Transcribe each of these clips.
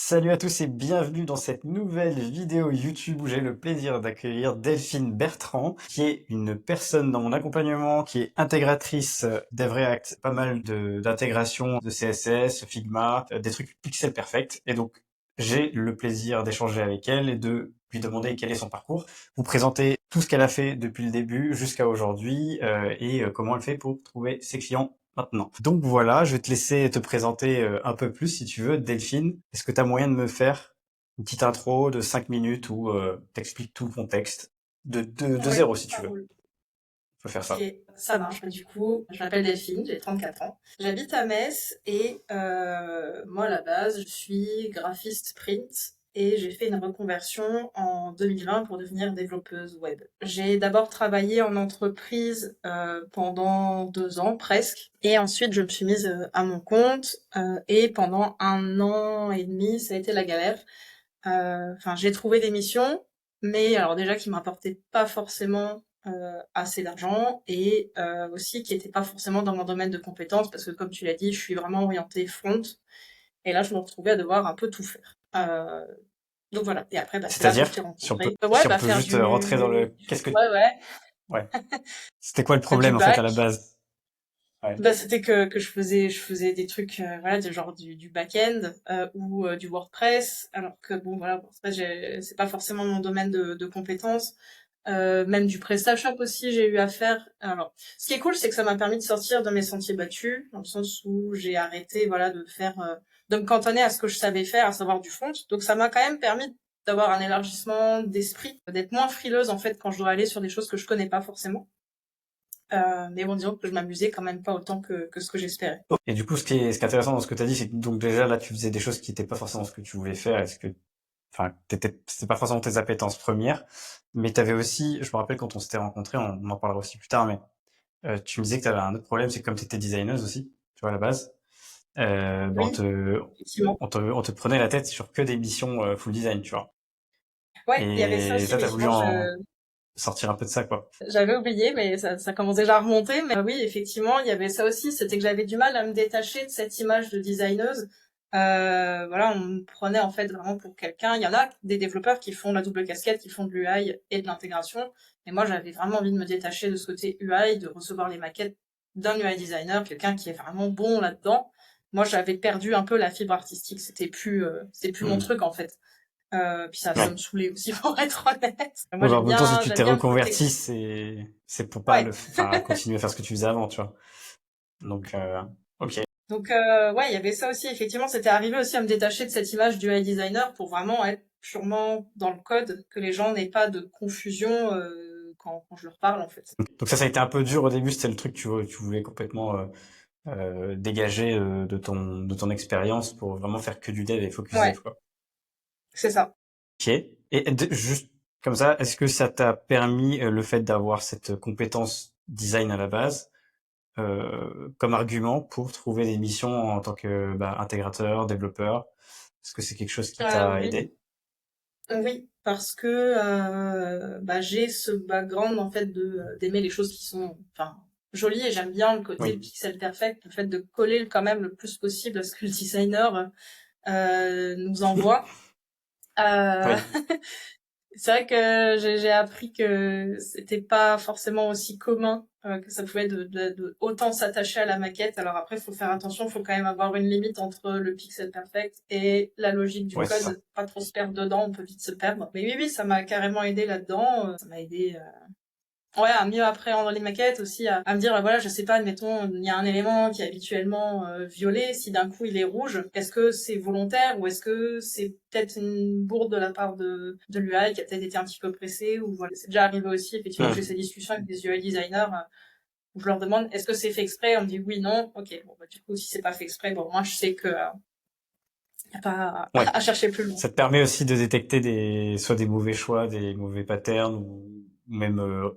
Salut à tous et bienvenue dans cette nouvelle vidéo YouTube où j'ai le plaisir d'accueillir Delphine Bertrand, qui est une personne dans mon accompagnement, qui est intégratrice d'EveReact, pas mal d'intégration de CSS, Figma, des trucs pixel perfect. Et donc, j'ai le plaisir d'échanger avec elle et de lui demander quel est son parcours, vous présenter tout ce qu'elle a fait depuis le début jusqu'à aujourd'hui et comment elle fait pour trouver ses clients maintenant. Donc voilà, je vais te laisser te présenter un peu plus si tu veux. Delphine, est-ce que tu as moyen de me faire une petite intro de 5 minutes où t'expliques tout le contexte de Ouais, zéro si tu ça veux. roule. On peut faire Ok, ça. ça marche. Du coup, je m'appelle Delphine, j'ai 34 ans. J'habite à Metz et moi, à la base, je suis graphiste print et j'ai fait une reconversion en 2020 pour devenir développeuse web. J'ai d'abord travaillé en entreprise pendant 2 ans presque et ensuite je me suis mise à mon compte et pendant 1 an et demi, ça a été la galère. Enfin, j'ai trouvé des missions, mais alors déjà qui me rapportaient pas forcément assez d'argent et aussi qui étaient pas forcément dans mon domaine de compétences parce que comme tu l'as dit, je suis vraiment orientée front et là je me retrouvais à devoir un peu tout faire. Donc voilà. Et après, bah, c'est là que je C'est-à-dire, t'ai si on peut, rencontré. Ouais, si on bah peut faire juste rentrer dans le... Qu'est-ce que... ouais, ouais, Ouais. C'était quoi le du problème en fait à la bac. base? Ouais. Bah, c'était que je faisais des trucs, voilà, du genre du back-end ou du WordPress, alors que bon, voilà, WordPress, c'est pas forcément mon domaine de compétences. Même du PrestaShop aussi, j'ai eu à faire. Alors, ce qui est cool, c'est que ça m'a permis de sortir de mes sentiers battus, dans le sens où j'ai arrêté, voilà, de me cantonner à ce que je savais faire, à savoir du front. Donc, ça m'a quand même permis d'avoir un élargissement d'esprit, d'être moins frileuse, en fait, quand je dois aller sur des choses que je connais pas forcément. Mais bon, disons que je m'amusais quand même pas autant que ce que j'espérais. Et du coup, ce qui est intéressant dans ce que tu as dit, c'est que donc déjà là, tu faisais des choses qui n'étaient pas forcément ce que tu voulais faire. Est-ce que, enfin, c'était pas forcément tes appétences premières, mais tu avais aussi, je me rappelle quand on s'était rencontrés, on en parlera aussi plus tard, mais tu me disais que tu avais un autre problème, c'est que comme tu étais designeuse aussi, tu vois, à la base, ben Oui, effectivement. on te prenait la tête sur que des missions full design, tu vois. Ouais, il y avait ça Et aussi, toi, tu as voulu effectivement. en sortir un peu de ça, quoi. J'avais oublié, mais ça commence déjà à remonter. Mais oui, effectivement, il y avait ça aussi. C'était que j'avais du mal à me détacher de cette image de designeuse. Voilà, on me prenait en fait vraiment pour quelqu'un. Il y en a des développeurs qui font la double casquette, qui font de l'UI et de l'intégration. Et moi, j'avais vraiment envie de me détacher de ce côté UI, de recevoir les maquettes d'un UI designer, quelqu'un qui est vraiment bon là-dedans. Moi, j'avais perdu un peu la fibre artistique. C'était plus mon Hmm. truc en fait. Puis ça Ouais. me saoulait aussi pour être honnête. Moi Ouais, bah, en même temps, si tu j'aime t'es bien le côté. reconverti, c'est pour pas Ouais. le, enfin, continuer à faire ce que tu faisais avant, tu vois. Donc, ok. Donc ouais, il y avait ça aussi. Effectivement, c'était arrivé aussi à me détacher de cette image du UI designer pour vraiment être purement dans le code, que les gens n'aient pas de confusion quand je leur parle en fait. Donc ça a été un peu dur au début, c'était le truc que tu voulais complètement dégager de ton expérience pour vraiment faire que du dev et focus dev, Ouais, quoi. c'est ça. Ok. Et juste comme ça, est-ce que ça t'a permis le fait d'avoir cette compétence design à la base comme argument pour trouver des missions en tant que bah, intégrateur, développeur? Est-ce que c'est quelque chose qui t'a Oui, aidé? oui, parce que bah, j'ai ce background en fait de d'aimer les choses qui sont enfin jolies et j'aime bien le côté Oui. pixel perfect, le fait de coller quand même le plus possible à ce que le designer nous envoie. Euh, Oui. C'est vrai que j'ai appris que c'était pas forcément aussi commun, que ça pouvait de autant s'attacher à la maquette. Alors après, il faut faire attention, il faut quand même avoir une limite entre le pixel perfect et la logique du Ouais, c'est ça. code. Pas trop se perdre dedans, on peut vite se perdre. Mais oui, oui, ça m'a carrément aidé là-dedans. Ça m'a aidé ouais, à mieux appréhender les maquettes aussi, à me dire, voilà, je sais pas, admettons, il y a un élément qui est habituellement violet, si d'un coup il est rouge, est-ce que c'est volontaire ou est-ce que c'est peut-être une bourde de la part de l'UI qui a peut-être été un petit peu pressée ou voilà. C'est déjà arrivé aussi, effectivement, que j'ai Hmm. ces discussions avec des UI designers où je leur demande, est-ce que c'est fait exprès? On me dit oui, non, ok, bon, bah, du coup, si c'est pas fait exprès, bon, moi, je sais que, y a pas Ouais. à chercher plus loin. Ça te permet aussi de détecter soit des mauvais choix, des mauvais patterns, ou même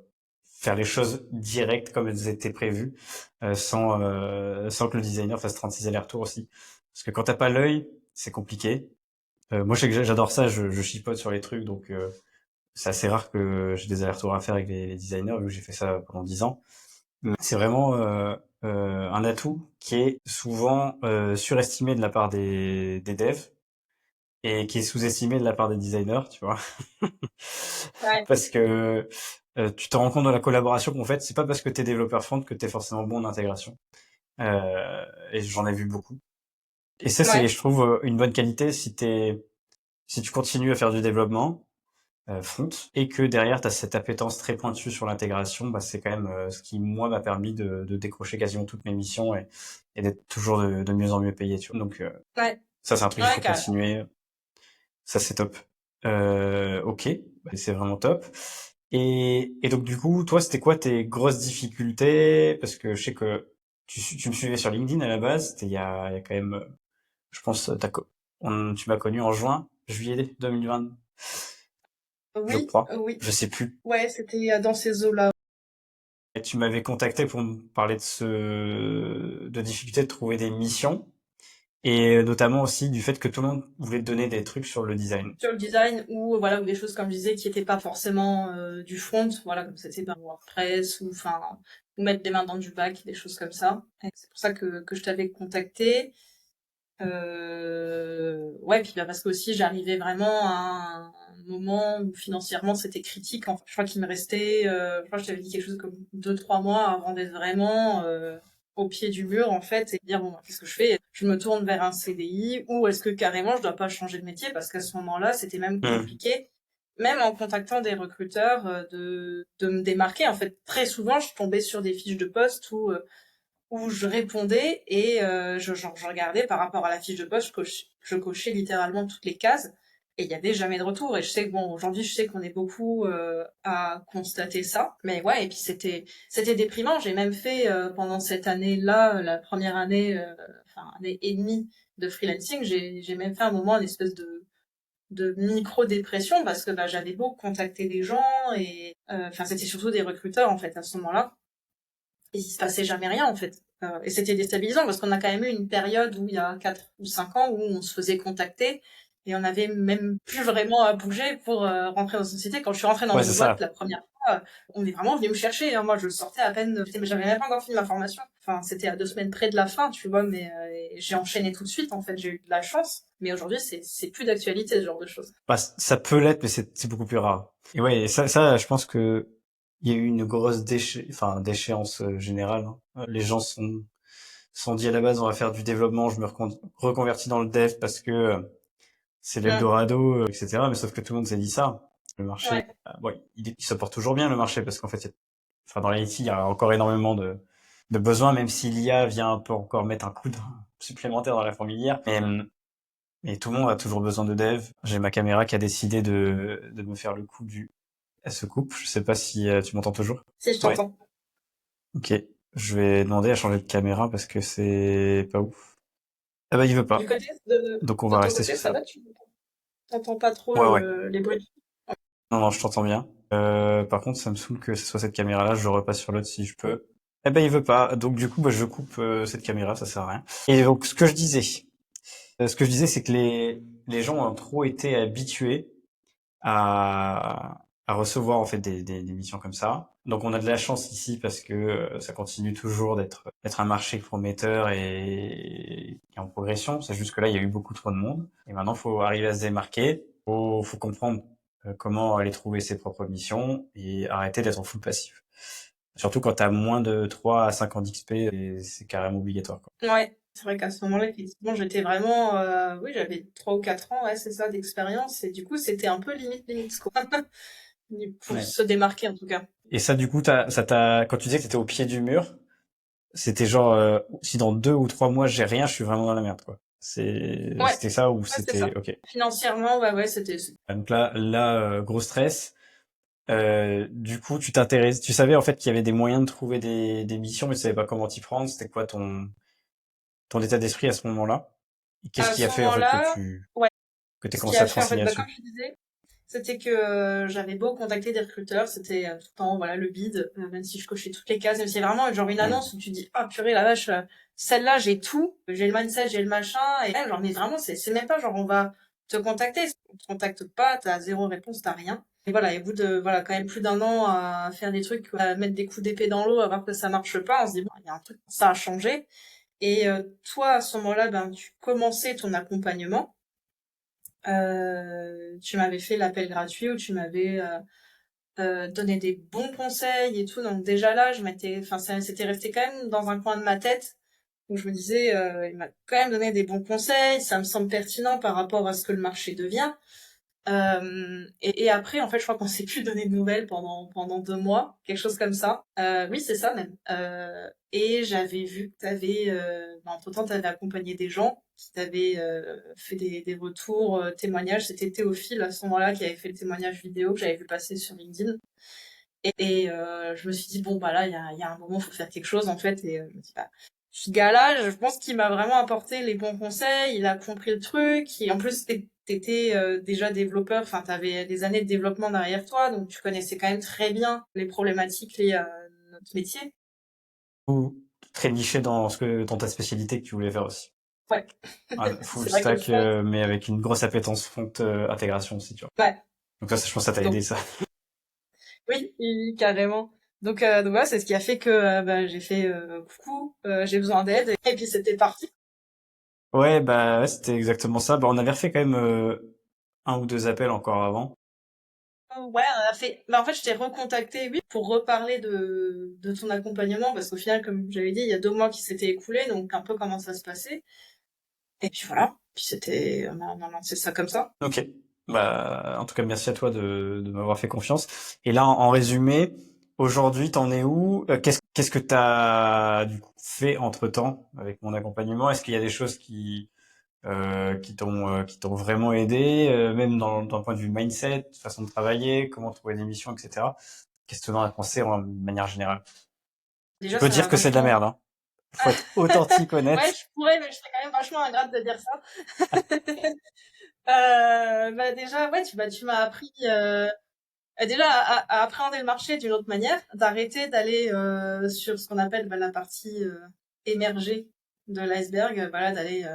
faire les choses directes comme elles étaient prévues, sans que le designer fasse 36 allers-retours aussi. Parce que quand t'as pas l'œil, c'est compliqué. Moi, je sais que j'adore ça, je chipote sur les trucs, donc c'est assez rare que j'ai des allers-retours à faire avec les designers, vu que j'ai fait ça pendant 10 ans. Mais c'est vraiment un atout qui est souvent surestimé de la part des devs, et qui est sous-estimé de la part des designers, tu vois. Ouais, Parce que tu te rends compte de la collaboration qu'en fait, c'est pas parce que t'es développeur front que t'es forcément bon en intégration. Et j'en ai vu beaucoup. Et ça, c'est, ouais, je trouve, une bonne qualité si tu continues à faire du développement front et que derrière tu as cette appétence très pointue sur l'intégration, bah, c'est quand même ce qui moi m'a permis de décrocher quasiment toutes mes missions et d'être toujours de mieux en mieux payé. Tu vois. Donc ouais, ça, c'est un truc qu'il ouais, faut carrément. continuer. Ça, c'est top. Ok, bah, c'est vraiment top. Et donc du coup, toi, c'était quoi tes grosses difficultés? Parce que je sais que tu me suivais sur LinkedIn à la base. C'était il y a quand même, je pense, tu m'as connu en juillet 2020, je Oui, crois. oui. Je sais plus. Ouais, c'était dans ces eaux-là. Et tu m'avais contacté pour me parler de difficulté de trouver des missions et notamment aussi du fait que tout le monde voulait te donner des trucs sur le design. Sur le design ou voilà ou des choses comme je disais qui étaient pas forcément du front, voilà comme c'était par WordPress ou enfin ou mettre des mains dans du back, des choses comme ça. Et c'est pour ça que je t'avais contacté. Ouais, puis bah, parce que aussi j'arrivais vraiment à un moment où financièrement c'était critique. En fait, je crois qu'il me restait, je crois que je t'avais dit quelque chose comme 2-3 mois avant d'être vraiment au pied du mur en fait et dire bon bah, qu'est-ce que je fais? Je me tourne vers un CDI ou est-ce que carrément je dois pas changer de métier parce qu'à ce moment-là c'était même Hmm. compliqué. Même en contactant des recruteurs, de me démarquer. En fait, très souvent, je tombais sur des fiches de poste où je répondais et je regardais par rapport à la fiche de poste, je cochais littéralement toutes les cases et il y avait jamais de retour. Et je sais que bon, aujourd'hui, je sais qu'on est beaucoup à constater ça, mais ouais. Et puis c'était déprimant. J'ai même fait pendant cette année-là, la première année, enfin année et demie de freelancing, j'ai même fait un moment une espèce de micro dépression parce que bah, j'avais beau contacter des gens et enfin c'était surtout des recruteurs en fait à ce moment-là et il se passait jamais rien en fait. Et c'était déstabilisant parce qu'on a quand même eu une période où il y a 4 ou 5 ans où on se faisait contacter et on avait même plus vraiment à bouger pour rentrer dans la société. Quand je suis rentrée dans Ouais, c'est une boîte ça. la première fois, on est vraiment venu me chercher. Hein. Moi, je sortais à peine, j'avais même pas encore fini ma formation. Enfin, c'était à 2 semaines près de la fin, tu vois, mais j'ai enchaîné tout de suite. En fait, j'ai eu de la chance. Mais aujourd'hui, c'est plus d'actualité ce genre de choses. Bah, ça peut l'être, mais c'est beaucoup plus rare. Et ouais, ça, je pense que il y a eu une grosse déchéance générale. Hein. Les gens sont dit à la base, on va faire du développement, je me reconvertis dans le dev parce que c'est Mm. l'Eldorado, etc. Mais sauf que tout le monde s'est dit ça. Le marché, Ouais. bon, il se porte toujours bien le marché parce qu'en fait, enfin, dans l'IT, il y a encore énormément de besoins, même si l'IA vient un peu encore mettre un coup supplémentaire dans la fourmilière. Mais tout le monde a toujours besoin de dev. J'ai ma caméra qui a décidé de me faire le coup du... Elle se coupe. Je sais pas si tu m'entends toujours. Si je Ouais. t'entends. Ok. Je vais demander à changer de caméra parce que c'est pas ouf. Ah bah il veut Du pas. côté Donc on de va ton rester côté, sur ça ça. va, tu t'entends pas trop Ouais, ouais. les bruits. Non, non, je t'entends bien. Par contre, ça me saoule que ce soit cette caméra-là. Je repasse sur l'autre si je peux. Eh ben, il veut pas. Donc, du coup, bah, je coupe cette caméra. Ça sert à rien. Et donc, ce que je disais, c'est que les gens ont trop été habitués à recevoir en fait des missions comme ça. Donc, on a de la chance ici parce que ça continue toujours d'être un marché prometteur et en progression. C'est juste que là, il y a eu beaucoup trop de monde. Et maintenant, faut arriver à se démarquer. Faut comprendre comment aller trouver ses propres missions et arrêter d'être en full passif. Surtout quand t'as moins de 3 à 5 ans d'XP, c'est carrément obligatoire, quoi. Ouais, c'est vrai qu'à ce moment-là, effectivement, j'étais vraiment, oui, j'avais 3 ou 4 ans, ouais, c'est ça, d'expérience, et du coup, c'était un peu limite, quoi. Pour Ouais. se démarquer, en tout cas. Et ça, du coup, quand tu disais que t'étais au pied du mur, c'était genre, si dans 2 ou 3 mois j'ai rien, je suis vraiment dans la merde, quoi. Ouais, C'était ça ou ouais, c'est ça. c'était, ok. Financièrement, ouais, Donc là, gros stress. Du coup, tu savais en fait qu'il y avait des moyens de trouver des missions, mais tu savais pas comment t'y prendre. C'était quoi ton état d'esprit à ce moment-là? Et qu'est-ce à qui a ce fait en fait moment-là, ouais, que t'aies ce qui commencé a à te fait, en fait, renseigner bah, comme là-dessus? je disais, c'était que j'avais beau contacter des recruteurs, c'était tout le temps, voilà, le bide, même si je cochais toutes les cases, même si c'est vraiment genre une Hmm. annonce où tu dis, ah purée, la vache, celle-là, j'ai tout, j'ai le mindset, j'ai le machin, et même, genre, mais vraiment, c'est même pas genre, on va te contacter, on te contacte pas, t'as zéro réponse, t'as rien. Et voilà, et au bout de, voilà, quand même plus d'1 an à faire des trucs, à mettre des coups d'épée dans l'eau, à voir que ça marche pas, on se dit, bon, il y a un truc, ça a changé. Et toi, à ce moment-là, ben, tu commençais ton accompagnement. Tu m'avais fait l'appel gratuit où tu m'avais donné des bons conseils et tout. Donc déjà là, enfin, ça c'était resté quand même dans un coin de ma tête où je me disais, il m'a quand même donné des bons conseils. Ça me semble pertinent par rapport à ce que le marché devient. Et après, en fait, je crois qu'on s'est plus donné de nouvelles pendant 2 mois, quelque chose comme ça. Oui, c'est ça même. Et j'avais vu que t'avais, entre-temps, t'avais accompagné des gens qui t'avaient fait des retours, témoignages. C'était Théophile à ce moment-là qui avait fait le témoignage vidéo que j'avais vu passer sur LinkedIn. Et je me suis dit bon bah là, il y a un moment, faut faire quelque chose en fait. Et je me dis bah ce gars-là, je pense qu'il m'a vraiment apporté les bons conseils, il a compris le truc, et en plus t'étais déjà développeur, enfin t'avais des années de développement derrière toi, donc tu connaissais quand même très bien les problématiques liées à notre métier. Ou très niché dans ta spécialité que tu voulais faire aussi. Ouais, Full c'est vrai que le stack, front, mais avec une grosse appétence front intégration aussi, tu vois. ouais. Donc ça, je pense que ça t'a Donc aidé, ça. oui, oui, carrément. Donc voilà, c'est ce qui a fait que bah, j'ai fait coucou, j'ai besoin d'aide, et puis c'était parti. Ouais, bah ouais, c'était exactement ça. Bah, on avait refait quand même un ou deux appels encore avant. Ouais, on a fait. Bah, en fait, je t'ai recontacté, oui, pour reparler de ton accompagnement, parce qu'au final, comme j'avais dit, il y a 2 mois qui s'étaient écoulés, donc un peu comment ça se passait. Et puis voilà. Puis on a lancé ça comme ça. Ok. Bah, en tout cas, merci à toi de m'avoir fait confiance. Et là, en résumé, aujourd'hui, t'en es où? Qu'est-ce que t'as du coup fait entre-temps avec mon accompagnement? Est-ce qu'il y a des choses qui t'ont vraiment aidé, même dans le point de vue mindset, façon de travailler, comment trouver des missions, etc. Qu'est-ce que tu en as pensé en manière générale? Tu Déjà, peux ça dire m'a que c'est de la vachement. merde, hein. Faut être authentique, Ouais, honnête. je pourrais, mais je serais quand même vachement ingrate de dire ça. Bah déjà, ouais, tu m'as appris déjà à appréhender le marché d'une autre manière, d'arrêter d'aller sur ce qu'on appelle bah, la partie émergée de l'iceberg, voilà, d'aller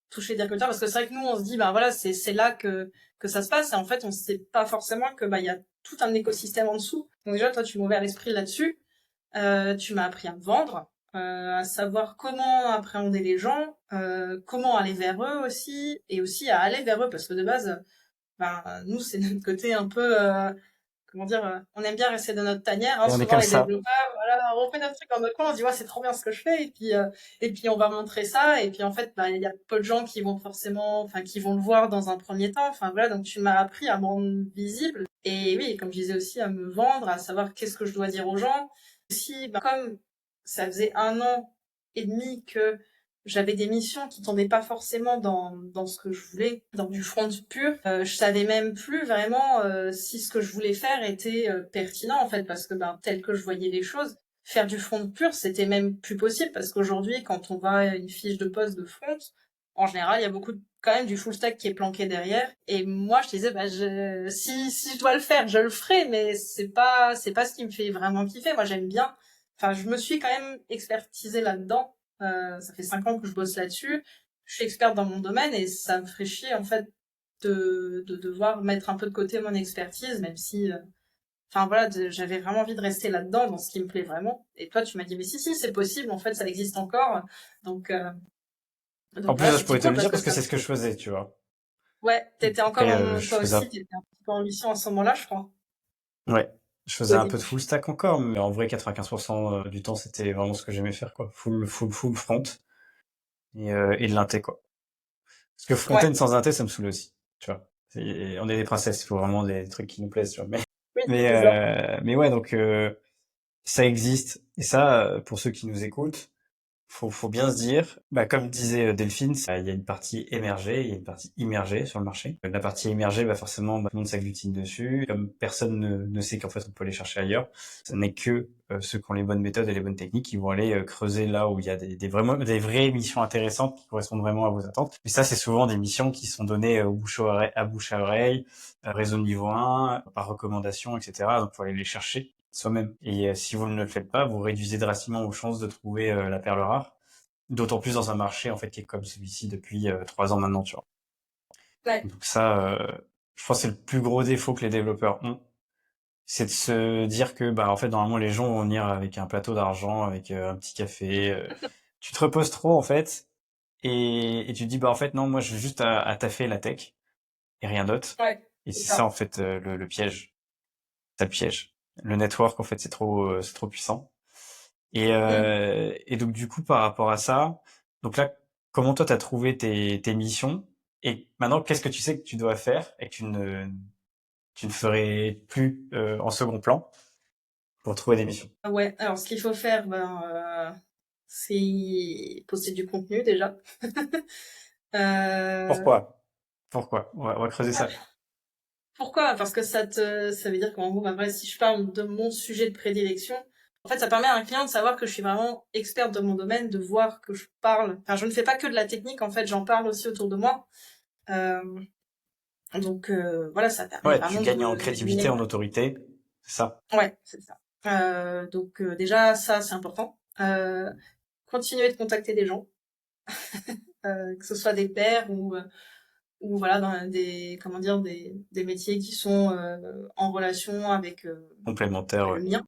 toucher des recruteurs, parce que c'est vrai que nous on se dit bah voilà c'est là que ça se passe, et en fait on sait pas forcément que bah il y a tout un écosystème en dessous. Donc déjà toi tu m'as ouvert l'esprit là-dessus, tu m'as appris à me vendre, à savoir comment appréhender les gens, comment aller vers eux aussi, et aussi à aller vers eux, parce que de base ben nous c'est notre côté un peu comment dire, on aime bien rester dans notre tanière, hein, Et on est souvent comme les ça. développeurs, voilà, on fait notre truc dans notre coin, on dit ouais c'est trop bien ce que je fais, et puis on va montrer ça, et puis en fait bah il y a peu de gens qui vont forcément, enfin qui vont le voir dans un premier temps, enfin voilà, donc tu m'as appris à me rendre visible, et oui, comme je disais aussi, à me vendre, à savoir qu'est-ce que je dois dire aux gens. Aussi bah, comme ça faisait 1 an et demi que j'avais des missions qui tombaient pas forcément dans ce que je voulais, dans du front pur. Je savais même plus vraiment si ce que je voulais faire était pertinent en fait, parce que ben tel que je voyais les choses, faire du front pur, c'était même plus possible, parce qu'aujourd'hui, quand on va à une fiche de poste de front, en général, il y a beaucoup quand même du full stack qui est planqué derrière. Et moi, je disais, bah, si je dois le faire, je le ferai, mais c'est pas ce qui me fait vraiment kiffer. Moi, j'aime bien. Enfin, je me suis quand même expertisée là-dedans, ça fait 5 ans que je bosse là-dessus. Je suis experte dans mon domaine, et ça me ferait chier en fait de devoir mettre un peu de côté mon expertise, même si, enfin voilà, j'avais vraiment envie de rester là-dedans, dans ce qui me plaît vraiment. Et toi, tu m'as dit mais si si, c'est possible, en fait, ça existe encore. Donc euh, En donc plus, voilà, ça, je c'était pourrais te cool le parce dire que parce que ça. c'est ce que je faisais, tu vois. Ouais, t'étais encore Après, toi aussi, t'étais un petit peu en mission à ce moment-là, je crois. ouais, je faisais Au un peu de début. full stack encore, mais en vrai, 95% du temps, c'était vraiment ce que j'aimais faire, quoi. Full front et de l'inté, quoi. Parce que Ouais. front-end sans inté, ça me saoule aussi, tu vois. On est des princesses, il faut vraiment des trucs qui nous plaisent, tu vois. Mais, Oui, mais, c'est ça. euh, mais ouais, donc ça existe. Et ça, pour ceux qui nous écoutent, faut bien se dire, bah, comme disait Delphine, il y a une partie émergée, il y a une partie immergée sur le marché. La partie émergée, bah, forcément, bah, tout le monde s'agglutine dessus. Comme personne ne sait qu'en fait, on peut aller chercher ailleurs. Ce n'est que ceux qui ont les bonnes méthodes et les bonnes techniques qui vont aller creuser là où il y a des vraies missions intéressantes qui correspondent vraiment à vos attentes. Mais ça, c'est souvent des missions qui sont données à bouche à oreille, réseau niveau 1, par recommandation, etc. Donc, faut aller les chercher soi-même. Et si vous ne le faites pas, vous réduisez drastiquement vos chances de trouver la perle rare. D'autant plus dans un marché en fait qui est comme celui-ci depuis 3 ans maintenant, tu vois. Ouais. Donc ça, je pense que c'est le plus gros défaut que les développeurs ont, c'est de se dire que bah en fait normalement les gens vont venir avec un plateau d'argent, avec un petit café. Tu te reposes trop en fait et tu te dis bah en fait non moi je veux juste à taffer la tech. et rien d'autre. Ouais, Et c'est c'est ça, ça. en fait, le piège. Ça le piège. Le network, en fait, c'est trop puissant. Mm. Et donc, du coup, par rapport à ça, donc là, comment toi, t'as trouvé tes missions? Et maintenant, qu'est-ce que tu sais que tu dois faire et que tu ne ferais plus en second plan pour trouver des missions? Ouais, alors ce qu'il faut faire, c'est poster du contenu déjà. Euh, Pourquoi? Pourquoi? On va creuser ça. Pourquoi? Parce que ça veut dire qu'en gros, voilà, si je parle de mon sujet de prédilection, en fait, ça permet à un client de savoir que je suis vraiment experte de mon domaine, de voir que je parle. Enfin, je ne fais pas que de la technique, en fait, j'en parle aussi autour de moi. Euh, donc voilà, ça permet Ouais, tu vraiment gagnes en de crédibilité, d'éliminer. en autorité, c'est ça. Ouais, c'est ça. Donc déjà, ça, c'est important. Continuer de contacter des gens, que ce soit des pairs ou voilà dans des comment dire des métiers qui sont en relation avec Complémentaire, ouais, le mien.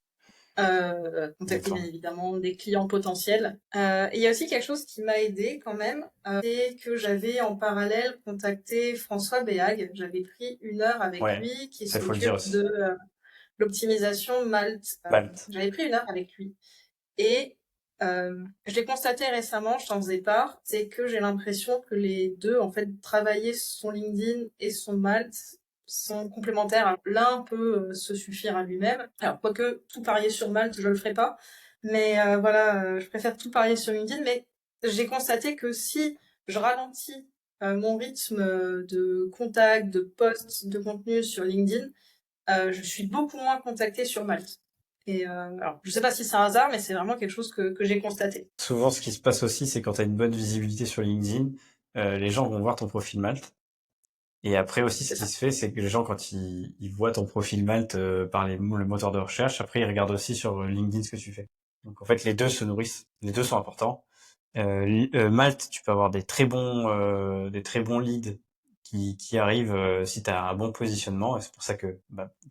Contacter bien exactement. évidemment des clients potentiels. Et il y a aussi quelque chose qui m'a aidé quand même, c'est que j'avais en parallèle contacté François Béag. J'avais pris une heure avec Ouais, lui qui ça, il faut le dire s'occupe de aussi. l'optimisation Malte. Malte. J'avais pris une heure avec lui. Et je l'ai constaté récemment, je t'en faisais part, c'est que j'ai l'impression que les deux, en fait, travailler son LinkedIn et son Malte sont complémentaires. L'un peut se suffire à lui-même. Alors, quoique tout parier sur Malte, je le ferai pas. Mais voilà, je préfère tout parier sur LinkedIn. Mais j'ai constaté que si je ralentis mon rythme de contact, de post, de contenu sur LinkedIn, je suis beaucoup moins contactée sur Malte. Et alors, je sais pas si c'est un hasard, mais c'est vraiment quelque chose que j'ai constaté. Souvent, ce qui se passe aussi, c'est quand tu as une bonne visibilité sur LinkedIn, les gens vont voir ton profil Malte. Et après aussi, ce C'est qui ça. se fait, c'est que les gens, quand ils voient ton profil Malte par le moteur de recherche, après, ils regardent aussi sur LinkedIn ce que tu fais. Donc, en fait, les deux se nourrissent. Les deux sont importants. Malte, tu peux avoir des très bons leads qui arrivent si tu as un bon positionnement. Et c'est pour ça que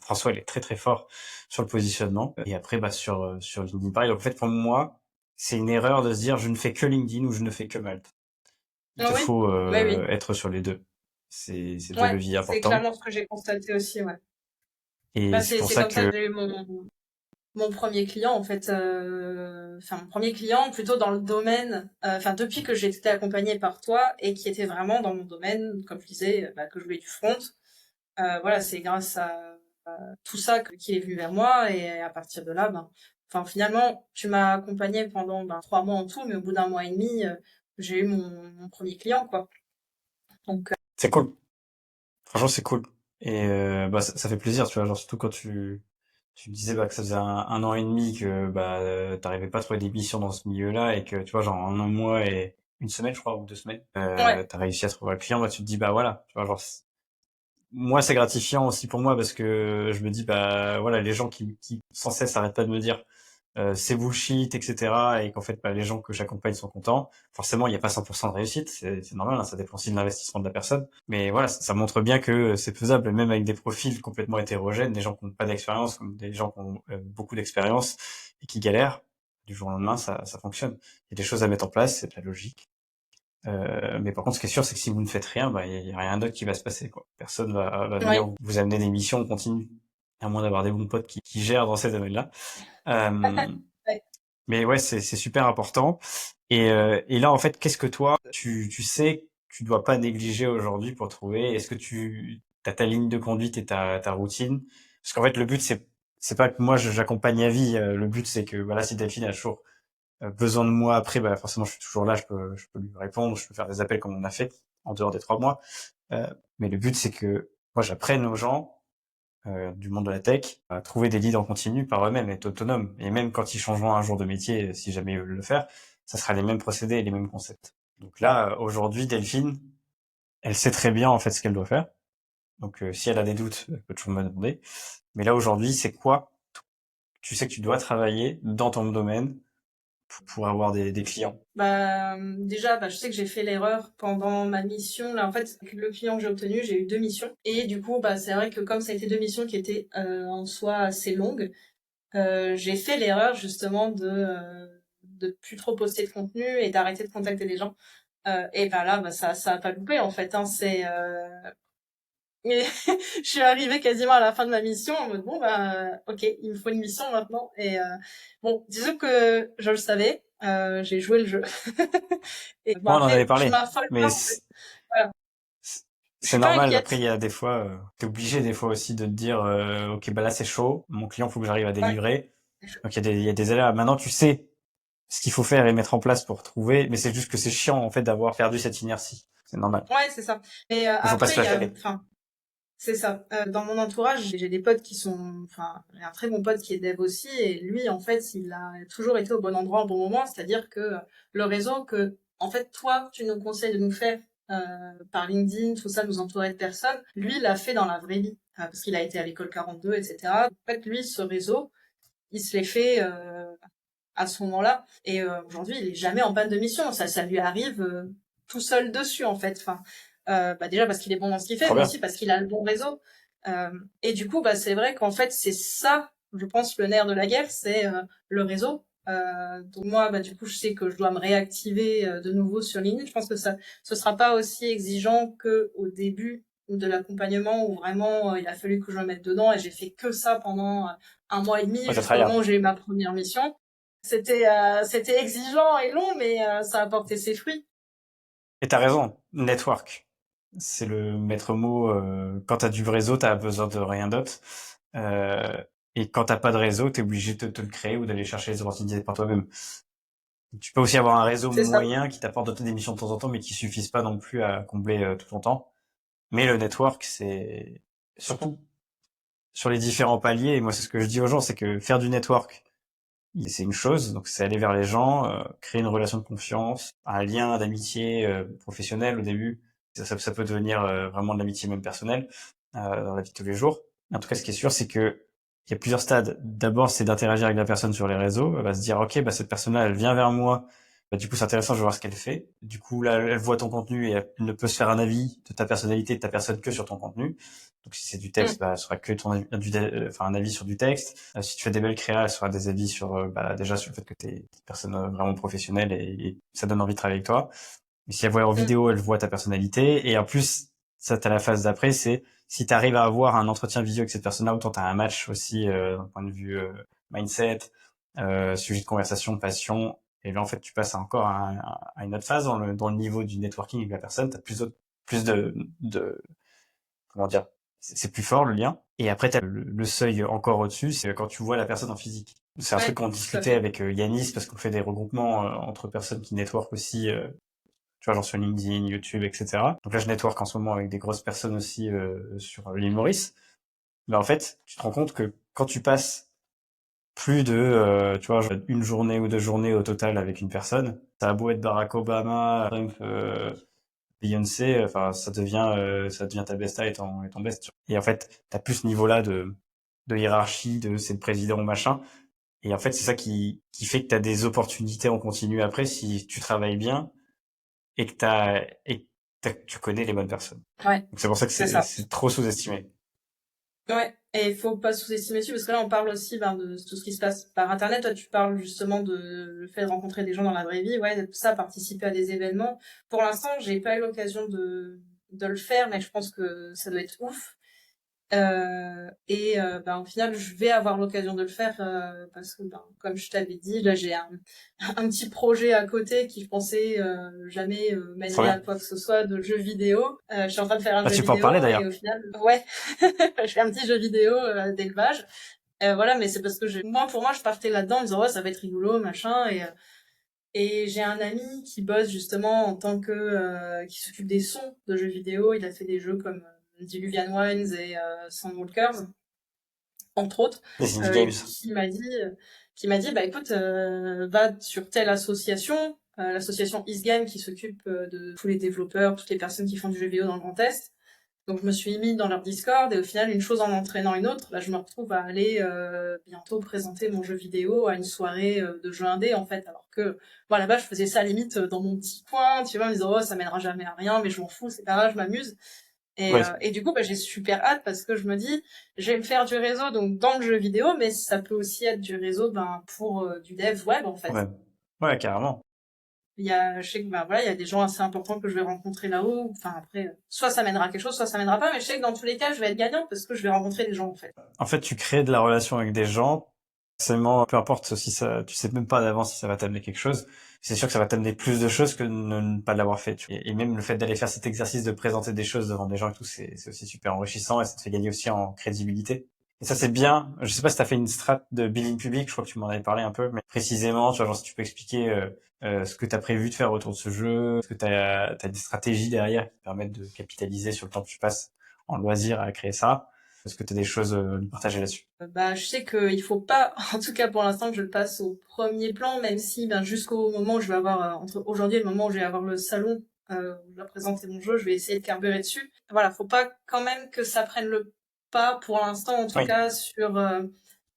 François, il est très très fort sur le positionnement. Et après, sur LinkedIn, pareil. Donc, en fait, pour moi, c'est une erreur de se dire je ne fais que LinkedIn ou je ne fais que Malte. Il Ah te oui, faut oui, oui. être sur les deux. C'est deux Ouais, leviers c'est importants. clairement ce que j'ai constaté aussi, ouais. Et Bah, c'est pour c'est ça comme ça que que j'ai eu mon premier client, en fait. Enfin, mon premier client, plutôt dans le domaine, enfin, depuis que j'ai été accompagnée par toi et qui était vraiment dans mon domaine, comme je disais, que je voulais du front. Voilà, c'est grâce à tout ça qu'il est venu vers moi et à partir de là, enfin finalement, tu m'as accompagné pendant 3 mois en tout, mais au bout d'un mois et demi, j'ai eu mon premier client, quoi. Donc c'est cool. Franchement, c'est cool. Et ça fait plaisir, tu vois, genre surtout quand tu me disais que ça faisait un an et demi que t'arrivais pas à trouver des missions dans ce milieu-là et que tu vois, genre en un mois et une semaine, je crois, ou 2 semaines, ouais, t'as réussi à trouver un client, tu te dis bah voilà, tu vois, genre moi c'est gratifiant aussi pour moi parce que je me dis bah voilà, les gens qui sans cesse arrêtent pas de me dire c'est bullshit, etc. Et qu'en fait, les gens que j'accompagne sont contents. Forcément, il n'y a pas 100% de réussite, c'est normal, hein, ça dépend aussi de l'investissement de la personne. Mais voilà, ça montre bien que c'est faisable, même avec des profils complètement hétérogènes, des gens qui n'ont pas d'expérience, comme des gens qui ont beaucoup d'expérience et qui galèrent. Du jour au lendemain, ça fonctionne. Il y a des choses à mettre en place, c'est de la logique. Mais par contre, ce qui est sûr, c'est que si vous ne faites rien, il y a rien d'autre qui va se passer, quoi. Personne va venir ouais, vous amener des missions, on continue. À moins d'avoir des bons potes qui gèrent dans ces domaines-là. Euh, ouais. mais ouais, c'est super important. Et là, en fait, qu'est-ce que toi, tu sais, que tu dois pas négliger aujourd'hui pour trouver? Est-ce que tu as ta ligne de conduite et ta routine? Parce qu'en fait, le but, c'est pas que moi, j'accompagne à vie. Le but, c'est que, voilà, si Delphine a toujours besoin de moi après, forcément, je suis toujours là, je peux lui répondre, je peux faire des appels comme on a fait en dehors des 3 mois. Euh, mais le but, c'est que moi, j'apprenne aux gens du monde de la tech, à trouver des leads en continu par eux-mêmes, être autonome. Et même quand ils changeront un jour de métier, si jamais ils veulent le faire, ça sera les mêmes procédés et les mêmes concepts. Donc là, aujourd'hui, Delphine, elle sait très bien en fait ce qu'elle doit faire. Donc si elle a des doutes, elle peut toujours me demander. Mais là aujourd'hui, c'est quoi? Tu sais que tu dois travailler dans ton domaine pour avoir des clients. Déjà, je sais que j'ai fait l'erreur pendant ma mission. Là, en fait, avec le client que j'ai obtenu, j'ai eu deux missions. Et du coup, c'est vrai que comme ça a été deux missions qui étaient en soi assez longues, j'ai fait l'erreur justement de plus trop poster de contenu et d'arrêter de contacter des gens. Et là, ça a pas loupé en fait. Hein, Et je suis arrivée quasiment à la fin de ma mission en mode bon bah ok, il me faut une mission maintenant. Et bon, disons que je le savais, j'ai joué le jeu. Et bon Bon, on en avait après, je parlé, m'affole pas mais en fait. Voilà. c'est Je c'est suis pas normal. Après, inquiète. il y a des fois, t'es obligé des fois aussi de te dire, ok, bah là c'est chaud, mon client faut que j'arrive à Ouais. délivrer. Donc il y a des aléas. Maintenant, tu sais ce qu'il faut faire et mettre en place pour trouver, mais c'est juste que c'est chiant en fait d'avoir perdu cette inertie. C'est normal. Ouais, c'est ça. Et Il faut pas se après, il y a, flageller. enfin, c'est ça. Dans mon entourage, j'ai des potes qui sont, enfin, j'ai un très bon pote qui est dev aussi, et lui, en fait, il a toujours été au bon endroit au bon moment, c'est-à-dire que le réseau que, en fait, toi, tu nous conseilles de nous faire par LinkedIn, tout ça, nous entourer de personnes, lui, il l'a fait dans la vraie vie, parce qu'il a été à l'école 42, etc. En fait, lui, ce réseau, il se l'est fait à ce moment-là, et aujourd'hui, il est jamais en panne de mission. Ça lui arrive tout seul dessus, en fait. Enfin, bah déjà parce qu'il est bon dans ce qu'il fait, Trop mais bien. aussi parce qu'il a le bon réseau. Et du coup, bah c'est vrai qu'en fait, c'est ça, je pense, le nerf de la guerre, c'est le réseau. Donc moi, bah du coup, je sais que je dois me réactiver de nouveau sur LinkedIn. Je pense que ça, ce sera pas aussi exigeant que au début de l'accompagnement où vraiment il a fallu que je me mette dedans et j'ai fait que ça pendant un mois et demi Ouais, t'as jusqu'au tryhard. moment où j'ai eu ma première mission. C'était exigeant et long, mais ça a porté ses fruits. Et t'as raison. Network. C'est le maître mot. Quand t'as du réseau, t'as besoin de rien d'autre. Euh, et quand t'as pas de réseau, t'es obligé de te le créer ou d'aller chercher les opportunités par toi-même. Tu peux aussi avoir un réseau C'est ça. moyen qui t'apporte des missions de temps en temps, mais qui suffisent pas non plus à combler tout ton temps. Mais le network, c'est surtout sur les différents paliers. Et moi, c'est ce que je dis aux gens, c'est que faire du network, c'est une chose. Donc, c'est aller vers les gens, créer une relation de confiance, un lien d'amitié professionnel au début. Ça peut devenir vraiment de l'amitié même personnelle dans la vie de tous les jours. En tout cas, ce qui est sûr, c'est que il y a plusieurs stades. D'abord, c'est d'interagir avec la personne sur les réseaux. Elle va se dire, ok, bah cette personne-là, elle vient vers moi. Bah, du coup, c'est intéressant, je vais voir ce qu'elle fait. Du coup, là, elle voit ton contenu et elle ne peut se faire un avis de ta personnalité, de ta personne que sur ton contenu. Donc, si c'est du texte, Mm. bah, elle sera que ton avis, enfin, un avis sur du texte. Si tu fais des belles créas, elle sera des avis sur, bah, déjà sur le fait que t'es une personne vraiment professionnelle et ça donne envie de travailler avec toi. Mais si elle voit en Mm. vidéo, elle voit ta personnalité. Et en plus, ça, t'as la phase d'après, c'est si tu arrives à avoir un entretien visio avec cette personne-là, autant t'as un match aussi d'un point de vue mindset, sujet de conversation, passion. Et là, en fait, tu passes encore à une autre phase dans le niveau du networking avec la personne. T'as plus de comment dire, c'est plus fort le lien. Et après, t'as le seuil encore au-dessus, c'est quand tu vois la personne en physique. C'est un truc Ouais, qu'on tout à discutait fait. avec Yanis parce qu'on fait des regroupements entre personnes qui network aussi tu vois, genre sur LinkedIn, YouTube, etc. Donc là, je network en ce moment avec des grosses personnes aussi sur l'île Maurice. Mais en fait, tu te rends compte que quand tu passes plus de, tu vois, genre une journée ou deux journées au total avec une personne, ça a beau être Barack Obama, Trump, Beyoncé, enfin, ça devient ta besta et ton best. Tu vois. Et en fait, t'as plus ce niveau-là de hiérarchie, de c'est le président ou machin. Et en fait, c'est ça qui fait que t'as des opportunités en continu après si tu travailles bien et que tu connais les bonnes personnes. Ouais, Donc c'est pour ça que c'est ça. c'est trop sous-estimé. Ouais, et il faut pas sous-estimer dessus, parce que là, on parle aussi ben, de tout ce qui se passe par Internet. Toi, tu parles justement de le fait de rencontrer des gens dans la vraie vie. Ouais, ça, participer à des événements. Pour l'instant, j'ai pas eu l'occasion de le faire, mais je pense que ça doit être ouf. Ben, au final, je vais avoir l'occasion de le faire parce que, ben, comme je t'avais dit, là, j'ai un petit projet à côté qui, je pensais, jamais Trop mènerait à bien. quoi que ce soit de jeu vidéo. Je suis en train de faire un Bah, jeu tu peux en parler vidéo et d'ailleurs. au final, ouais, je fais un petit jeu vidéo d'élevage. Voilà, mais c'est parce que moi, pour moi, je partais là-dedans en me disant, ouais, ça va être rigolo, machin, et j'ai un ami qui bosse justement en tant que qui s'occupe des sons de jeux vidéo. Il a fait des jeux comme Diluvian Wines et Soundwalkers, entre autres, Les Indie Games. qui m'a dit, bah écoute, va sur telle association, l'association Isgame qui s'occupe de tous les développeurs, toutes les personnes qui font du jeu vidéo dans le Grand Est. Donc je me suis mis dans leur Discord et au final, une chose en entraînant une autre, là je me retrouve à aller bientôt présenter mon jeu vidéo à une soirée de jeu indé en fait, alors que bon, là-bas je faisais ça limite dans mon petit coin, tu vois, en me disant oh ça mènera jamais à rien, mais je m'en fous, c'est pas grave, je m'amuse. Ouais. Et du coup bah, j'ai super hâte parce que je me dis je vais me faire du réseau donc dans le jeu vidéo, mais ça peut aussi être du réseau ben pour du dev web en fait. Ouais. Ouais, carrément. je sais que bah voilà, il y a des gens assez importants que je vais rencontrer là-haut. Enfin après, soit ça mènera à quelque chose, soit ça mènera pas. Mais je sais que dans tous les cas, je vais être gagnante parce que je vais rencontrer des gens en fait. En fait, tu crées de la relation avec des gens. Forcément, peu importe si ça, tu sais même pas d'avance si ça va t'amener quelque chose. C'est sûr que ça va t'amener plus de choses que de ne pas l'avoir fait. Et même le fait d'aller faire cet exercice de présenter des choses devant des gens et tout, c'est aussi super enrichissant et ça te fait gagner aussi en crédibilité. Et ça, c'est bien. Je sais pas si t'as fait une strat de billing public. Je crois que tu m'en avais parlé un peu, mais précisément, tu vois, genre si tu peux expliquer ce que t'as prévu de faire autour de ce jeu, est-ce que t'as des stratégies derrière qui te permettent de capitaliser sur le temps que tu passes en loisir à créer ça. Est-ce que tu as des choses à nous partager là-dessus? Bah, je sais qu'il faut pas, en tout cas pour l'instant, que je le passe au premier plan, même si ben, jusqu'au moment où je vais avoir, entre aujourd'hui et le moment où je vais avoir le salon, où je vais présenter mon jeu, je vais essayer de carburer dessus. Voilà, faut pas quand même que ça prenne le pas pour l'instant, en tout Oui, cas, sur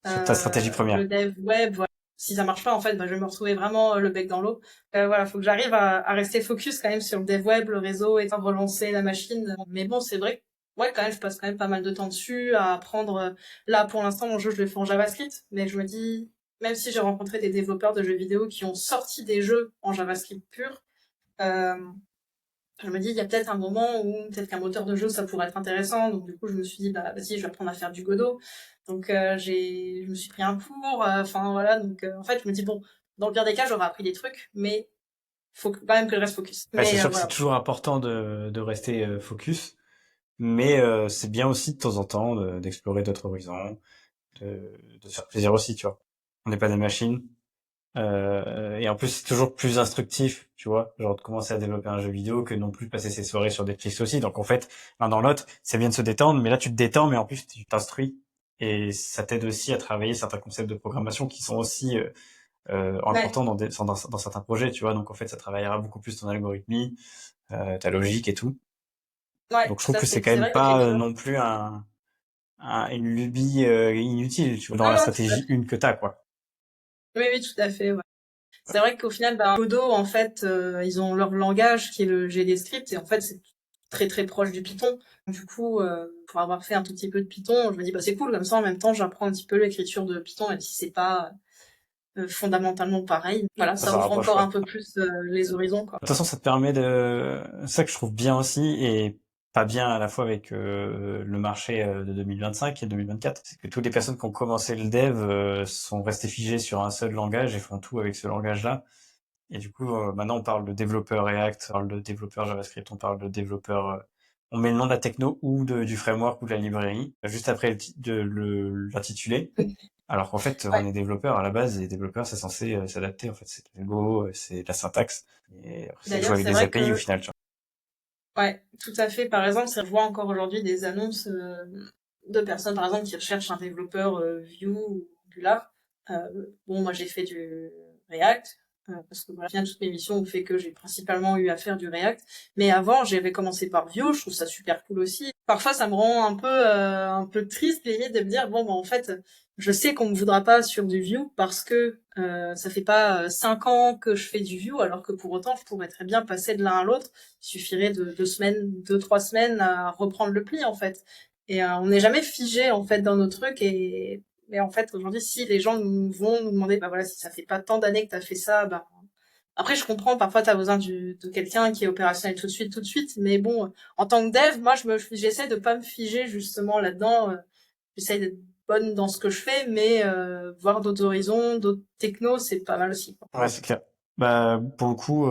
sur ta stratégie le première. dev web. Voilà. Si ça marche pas, en fait, bah, je vais me retrouver vraiment le bec dans l'eau. Voilà, faut que j'arrive à rester focus quand même sur le dev web, le réseau, et à relancer la machine. Mais bon, c'est vrai. Ouais, quand même, je passe quand même pas mal de temps dessus, à apprendre. Là, pour l'instant, mon jeu, je le fais en JavaScript, mais je me dis, même si j'ai rencontré des développeurs de jeux vidéo qui ont sorti des jeux en JavaScript pur, euh, je me dis, il y a peut-être un moment où peut-être qu'un moteur de jeu, ça pourrait être intéressant. Donc, du coup, je me suis dit, bah, vas-y, je vais apprendre à faire du Godot. Donc, je me suis pris un cours. Enfin, voilà. Donc, en fait, je me dis, bon, dans le pire des cas, j'aurais appris des trucs, mais faut quand même que je reste focus. Ouais, c'est Mais sûr que c'est voilà. toujours important de rester focus, mais c'est bien aussi de temps en temps d'explorer d'autres horizons, de se faire plaisir aussi, tu vois. On n'est pas des machines. Et en plus, c'est toujours plus instructif, tu vois, genre de commencer à développer un jeu vidéo que non plus passer ses soirées sur Netflix aussi. Donc en fait, l'un dans l'autre, c'est bien de se détendre, mais là tu te détends, mais en plus tu t'instruis. Et ça t'aide aussi à travailler certains concepts de programmation qui sont aussi Ouais. importants dans certains projets, tu vois. Donc en fait, ça travaillera beaucoup plus ton algorithmie, ta logique et tout. Ouais, Donc je trouve tout à que c'est fait. quand C'est même vrai pas qu'écriture. non plus une lubie inutile, tu vois, dans Non, la non, tout à stratégie fait. une que t'as, quoi. Oui, oui, tout à fait. Ouais. C'est vrai qu'au final, bah, Godot, en fait, ils ont leur langage qui est le GDScript et en fait, c'est très très proche du Python. Du coup, pour avoir fait un tout petit peu de Python, je me dis bah c'est cool comme ça. En même temps, j'apprends un petit peu l'écriture de Python, même si c'est pas fondamentalement pareil. Voilà, ça Ça ouvre rapproche, encore ouais. un peu plus les horizons, quoi. De toute façon, ça te permet de... Ça que je trouve bien aussi, et pas bien à la fois avec le marché de 2025 et 2024, c'est que toutes les personnes qui ont commencé le dev sont restées figées sur un seul langage et font tout avec ce langage-là. Et du coup, maintenant, on parle de développeur React, on parle de développeur JavaScript, on parle de développeur... on met le nom de la techno ou du framework ou de la librairie, juste après l'intitulé. Alors qu'en fait, on Ouais. est développeur à la base, et développeur, c'est censé s'adapter. En fait, c'est de Go, c'est de la syntaxe. Et après, c'est jouer D'ailleurs, avec c'est des vrai API au que final, tu ouais, tout à fait. Par exemple, je vois encore aujourd'hui des annonces de personnes, par exemple, qui recherchent un développeur Vue ou Angular. Bon, moi, j'ai fait du React, parce que voilà, bien toutes mes missions ont fait que j'ai principalement eu à faire du React. Mais avant, j'avais commencé par Vue, je trouve ça super cool aussi. Parfois, ça me rend un peu triste, limite, de me dire, bon, bah, en fait, je sais qu'on me voudra pas sur du Vue parce que ça fait pas 5 ans que je fais du Vue, alors que pour autant, je pourrais très bien passer de l'un à l'autre. Il suffirait de 2 semaines, 2, 3 semaines à reprendre le pli, en fait. Et on n'est jamais figé, en fait, dans nos trucs. Et mais en fait, aujourd'hui, si les gens vont nous demander, bah voilà, si ça fait pas tant d'années que t'as fait ça, bah après, je comprends, parfois, t'as besoin de quelqu'un qui est opérationnel tout de suite. Mais bon, en tant que dev, moi, j'essaie de pas me figer justement là-dedans. J'essaie d'être bonne dans ce que je fais, mais voir d'autres horizons, d'autres technos, c'est pas mal aussi, quoi. vois. Ouais, c'est clair. Bah, pour le coup,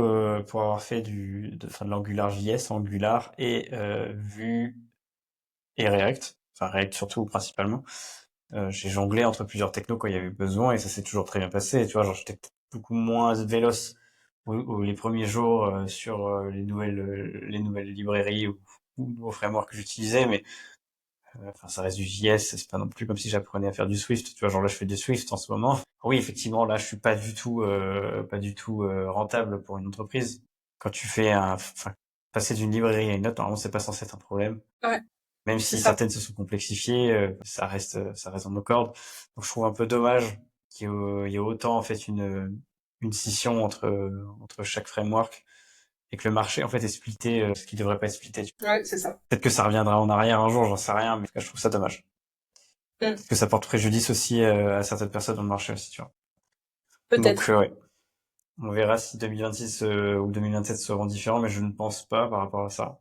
pour avoir fait de l'Angular JS, Angular et Vue et React, enfin React surtout principalement, j'ai jonglé entre plusieurs technos quand il y avait besoin et ça s'est toujours très bien passé. Tu vois, genre j'étais peut-être beaucoup moins véloce les premiers jours sur les nouvelles librairies ou nouveaux frameworks que j'utilisais, mais enfin ça reste du JS, c'est pas non plus comme si j'apprenais à faire du Swift. Tu vois, genre là je fais du Swift en ce moment. Oui, effectivement, là je suis pas du tout rentable pour une entreprise. Quand tu fais enfin passer d'une librairie à une autre, normalement c'est pas censé être un problème. Ouais, Même c'est si ça. certaines se sont complexifiées, ça reste dans nos cordes. Donc je trouve un peu dommage il y ait autant en fait une scission entre chaque framework et que le marché en fait est splitté, ce qui devrait pas être splitté. Ouais, c'est ça. Peut-être que ça reviendra en arrière un jour, j'en sais rien, mais en tout cas, je trouve ça dommage. Mm. Parce que ça porte préjudice aussi à certaines personnes dans le marché aussi, tu vois. Donc Peut-être. ouais. On verra si 2026 ou 2027 seront différents, mais je ne pense pas par rapport à ça.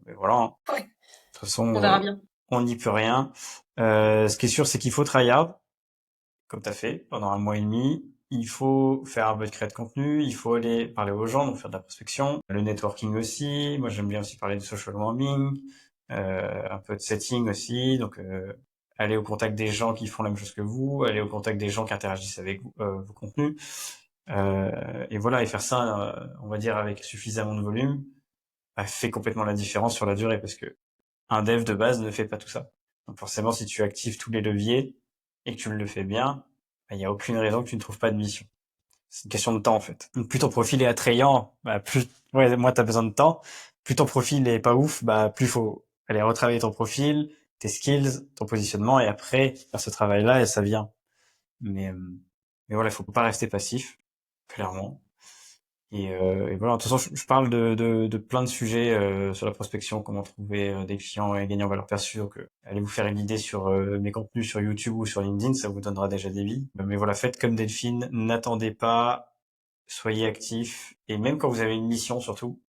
Mais voilà, hein. Ouais, De toute façon, on verra bien. on n'y peut rien. Ce qui est sûr, c'est qu'il faut tryhard, comme tu as fait pendant un mois et demi. Il faut faire un peu de créa de contenu, il faut aller parler aux gens, donc faire de la prospection, le networking aussi. Moi, j'aime bien aussi parler de social warming, un peu de setting aussi, donc aller au contact des gens qui font la même chose que vous, aller au contact des gens qui interagissent avec vous, vos contenus, et voilà, et faire ça, on va dire avec suffisamment de volume, bah, fait complètement la différence sur la durée, parce que un dev de base ne fait pas tout ça. Donc forcément, si tu actives tous les leviers et que tu le fais bien, il n'y a aucune raison que tu ne trouves pas de mission. C'est une question de temps en fait. Donc, plus ton profil est attrayant, bah, plus ouais, moins t'as besoin de temps. Plus ton profil est pas ouf, bah plus faut aller retravailler ton profil, tes skills, ton positionnement et après faire ce travail-là et ça vient. Mais euh, mais voilà, il faut pas rester passif, clairement. Et voilà, de toute façon, je parle de plein de sujets sur la prospection, comment trouver des clients et gagner en valeur perçue. Donc, allez vous faire une idée sur mes contenus sur YouTube ou sur LinkedIn, ça vous donnera déjà des billes. Mais voilà, faites comme Delphine, n'attendez pas, soyez actifs, et même quand vous avez une mission, surtout,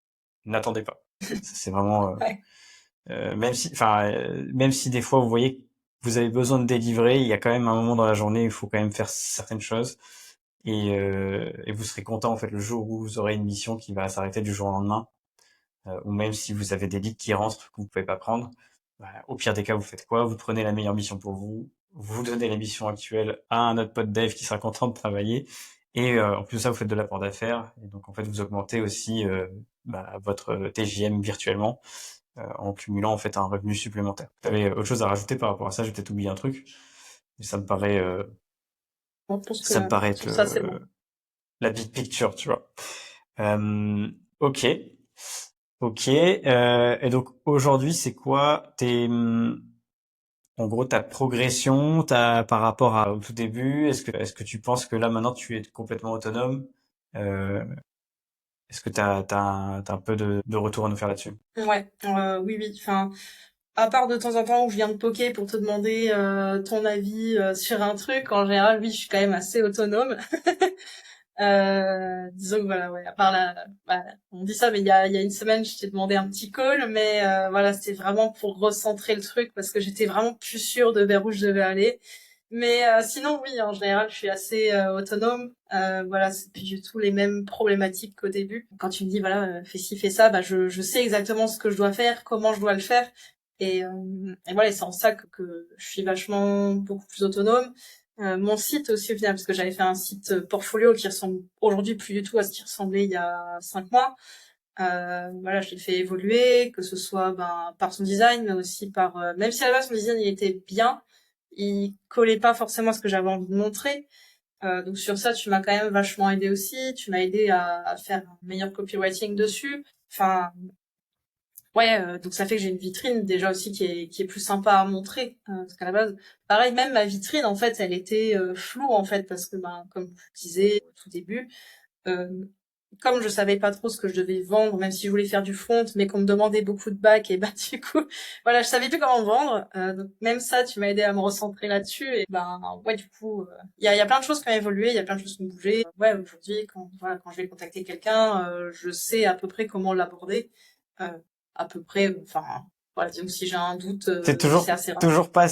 n'attendez pas. C'est vraiment, Ouais. même si des fois vous voyez que vous avez besoin de délivrer, il y a quand même un moment dans la journée où il faut quand même faire certaines choses. Et vous serez content en fait le jour où vous aurez une mission qui va s'arrêter du jour au lendemain, ou même si vous avez des leads qui rentrent que vous pouvez pas prendre, bah, au pire des cas vous faites quoi? Vous prenez la meilleure mission pour vous, vous donnez la mission actuelle à un autre pote dev qui sera content de travailler, et en plus de ça vous faites de l'apport d'affaires, et donc en fait vous augmentez aussi votre TJM virtuellement en cumulant en fait un revenu supplémentaire. Vous avez autre chose à rajouter par rapport à ça? J'ai peut-être oublié un truc, mais Je pense ça me que paraît être sur ça, c'est bon. la big picture, tu vois. Ok, ok. Et donc aujourd'hui, c'est quoi en gros, ta progression, par rapport au tout début? Est-ce que tu penses que là maintenant tu es complètement autonome? Euh, Est-ce que t'as un peu de retour à nous faire là-dessus? Ouais, oui, oui. Enfin, à part de temps en temps où je viens de poker pour te demander ton avis sur un truc, en général, oui, je suis quand même assez autonome. Disons que voilà, ouais, à part on dit ça, mais il y a une semaine, je t'ai demandé un petit call, mais voilà, c'était vraiment pour recentrer le truc parce que j'étais vraiment plus sûre de vers où je devais aller. Mais sinon, oui, en général, je suis assez autonome. Voilà, c'est plus du tout les mêmes problématiques qu'au début. Quand tu me dis, voilà, fais ci, fais ça, bah, je sais exactement ce que je dois faire, comment je dois le faire. Et voilà, c'est en ça que je suis vachement beaucoup plus autonome. Mon site aussi au final, parce que j'avais fait un site portfolio qui ressemble aujourd'hui plus du tout à ce qui ressemblait il y a 5 mois. Voilà, je l'ai fait évoluer, que ce soit par son design, mais aussi par même si à la base son design il était bien, il collait pas forcément à ce que j'avais envie de montrer. Donc sur ça, tu m'as quand même vachement aidé aussi. Tu m'as aidé à faire un meilleur copywriting dessus. Enfin, ouais, donc ça fait que j'ai une vitrine déjà aussi qui est plus sympa à montrer. Parce qu'à la base, pareil, même ma vitrine en fait, elle était floue en fait parce que comme je disais au tout début, euh, comme je savais pas trop ce que je devais vendre, même si je voulais faire du front, mais qu'on me demandait beaucoup de bac, et du coup, voilà, je savais plus comment vendre. Donc même ça, tu m'as aidé à me recentrer là-dessus. Et ouais, du coup, il y a plein de choses qui ont évolué, il y a plein de choses qui ont bougé. Ouais, aujourd'hui, quand je vais contacter quelqu'un, je sais à peu près comment l'aborder. Euh, à peu près, enfin, voilà, disons que si j'ai un doute, C'est c'est assez rapide. toujours pas.